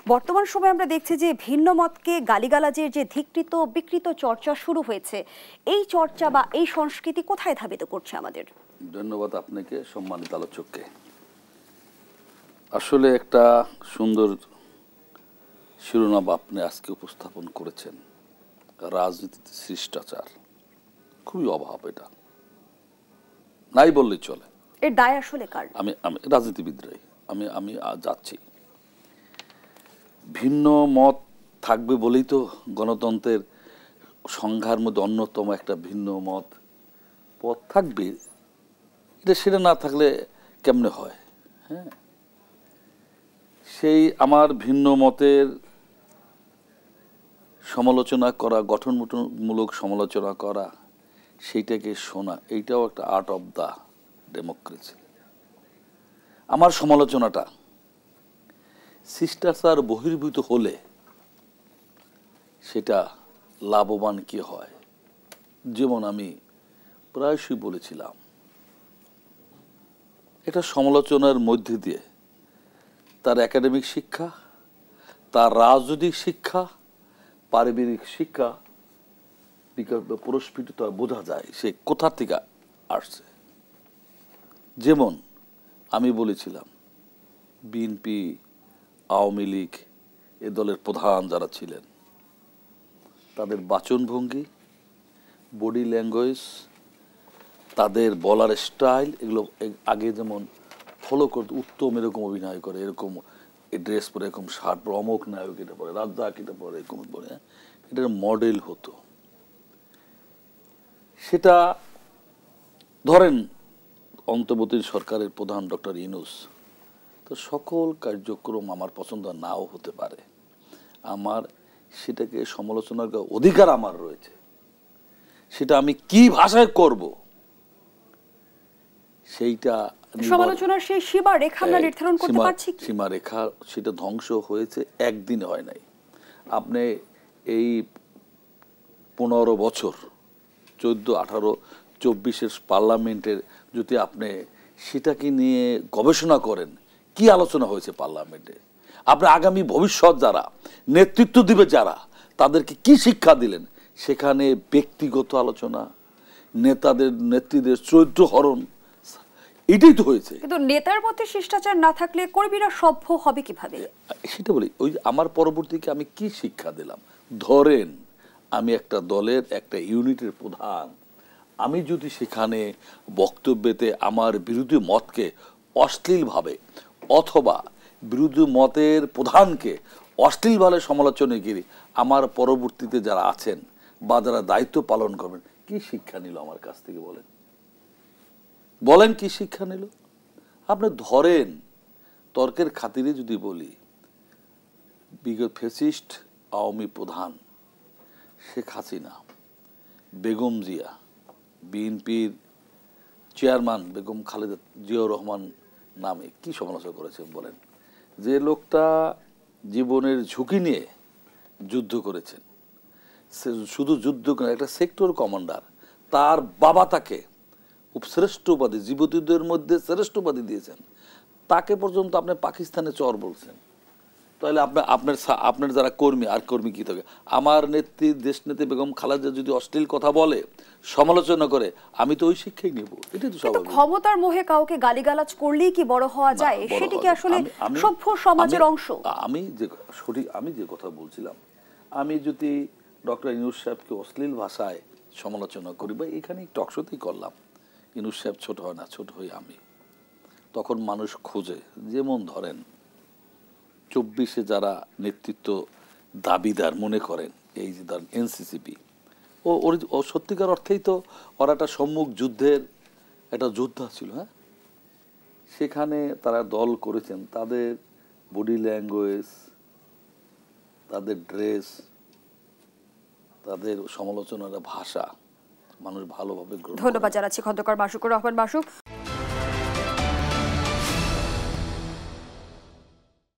বর্তমান সময়ে আমরা দেখছি যে ভিন্ন মতকে গালিগালাজের যে ধিকৃত বিকৃত চর্চা শুরু হয়েছে, এই চর্চা বা এই সংস্কৃতি কোথায় ধাবিত করছে আমাদের? ধন্যবাদ আপনাকে, সম্মানিত আলোচককে। আসলে একটা সুন্দর শিরোনাম আপনি আজকে উপস্থাপন করেছেন, রাজনীতিতে শিষ্টাচার খুবই অভাব, এটা নাই বললেই চলে। এর দায় আসলে কার? আমি রাজনীতিবিদরাই। আমি আমি যাচ্ছি, ভিন্ন মত থাকবে বলেই তো গণতন্ত্রের সংজ্ঞার মধ্যে অন্যতম একটা ভিন্ন মত পথ থাকবে। সেটা না থাকলে কেমনে হয়? হ্যাঁ, সেই আমার ভিন্ন মতের সমালোচনা করা, গঠনমূলক সমালোচনা করা, সেইটাকে শোনা, এইটাও একটা আর্ট অফ দ্য ডেমোক্রেসি। আমার সমালোচনাটা শিষ্টাচার বহির্ভূত হলে সেটা লাভবান কি হয়, যেমন আমি প্রায়শই বলেছিলাম, এটা সমালোচনার মধ্যে দিয়ে তার একাডেমিক শিক্ষা, তার রাজনৈতিক শিক্ষা, পারিবারিক শিক্ষা পুরস্ফীটিত বোঝা যায় সে কোথা থেকে আসছে। যেমন আমি বলেছিলাম, বিএনপি, আওয়ামী লীগ এ দলের প্রধান যারা ছিলেন, তাদের বাচনভঙ্গি, বডি ল্যাঙ্গুয়েজ, তাদের বলার স্টাইল, এগুলো আগে যেমন ফলো করতে, উত্তম এরকম অভিনয় করে, এরকম ড্রেস পরে, এরকম শার্ট পরে, অমুক নায়ক এটা পরে, রাজ্জাক এটা পরে, এরকম পরে, এটার মডেল হতো। সেটা ধরেন অন্তর্বর্তী সরকারের প্রধান ডক্টর ইউনূস, তো সকল কার্যক্রম আমার পছন্দ নাও হতে পারে, আমার সেটাকে সমালোচনার অধিকার আমার রয়েছে। সেটা আমি কি ভাষায় করব সেইটা সমালোচনার সেই সীমারেখা আমরা নির্ধারণ করতে পারছি কি? সীমারেখা সেটা ধ্বংস হয়েছে, একদিনে হয় নাই। আপনি এই 15 বছর 14, 18, 24 পার্লামেন্টের যদি আপনি সেটাকে নিয়ে গবেষণা করেন, কি আলোচনা হয়েছে পার্লামেন্টে, আপনি আগামী ভবিষ্যৎ যারা নেতৃত্ব দিবে, যারা তাদেরকে কি শিক্ষা দিলেন, সেখানে ব্যক্তিগত আলোচনা, নেত্রীদের চরিত্র হরণ, এটাই তো হয়েছে। কিন্তু নেতার মধ্যে শিষ্টাচার না থাকলে কর্মীরা সভ্য হবে কিভাবে? সেটা বলি, ওই আমার পরবর্তীকে আমি কি শিক্ষা দিলাম। ধরেন আমি একটা দলের একটা ইউনিটের প্রধান, আমি যদি সেখানে বক্তব্যেতে আমার বিরোধী মতকে অশ্লীলভাবে অথবা বিরোধী মতের প্রধানকে অশ্লীলভাবে সমালোচনা করি, আমার পরবর্তীতে যারা আছেন বা যারা দায়িত্ব পালন করবেন, কি শিক্ষা নিল আমার কাছ থেকে বলেন? বলেন কি শিক্ষা নিল? আপনি ধরেন তর্কের খাতিরে যদি বলি, বিগত ফ্যাসিস্ট আওয়ামী প্রধান শেখ হাসিনা, বেগম জিয়া, বিএনপির চেয়ারম্যান বেগম খালেদা জিয়াউর রহমান নামে কি সমালোচনা করেছেন বলেন? যে লোকটা জীবনের ঝুঁকি নিয়ে যুদ্ধ করেছেন, শুধু যুদ্ধ করে, একটা সেক্টর কমান্ডার, তার বাবা তাকে শ্রেষ্ঠ উপাধি, জীবতীদের মধ্যে শ্রেষ্ঠ উপাধি দিয়েছেন, তাকে পর্যন্ত আপনি পাকিস্তানে চর বলছেন। তাহলে আপনার যারা কর্মী, আর কর্মী কি থাকে? আমার নেত্রী, দেশ নেত্রী বেগম খালেদা যদি অশ্লীল কথা বলে, সমালোচনা করে, আমি তো ওই শিক্ষাই নেব। এটাই তো স্বাভাবিক। ক্ষমতার মোহে কাউকে গালিগালাজ করলেই কি বড় হওয়া যায়? সেটি কি আসলে সভ্য সমাজের অংশ? আমি যে কথা বলছিলাম, আমি যদি ডক্টর ইউনূস সাহেবকে অশ্লীল ভাষায় সমালোচনা করি, বা এখানে টকশোতেই করলাম, ইউনূস সাহেব ছোট হয় না, ছোট হই আমি, তখন মানুষ খোঁজে। যেমন ধরেন 24-এ যারা নেতৃত্ব দাবিদার মনে করেন, এই যে ধরেন এনসিসিপি, ও সত্যিকার অর্থেই তো ওরা একটা সম্মুখ যুদ্ধের একটা যোদ্ধা ছিল। হ্যাঁ, সেখানে তারা দল করেছেন, তাদের বডি ল্যাঙ্গুয়েজ, তাদের ড্রেস, তাদের সমালোচনার ভাষা মানুষ ভালোভাবে গ্রহণ করে। ধন্যবাদ জানাচ্ছি খন্দকার মাসুকুর রহমান মাসুক।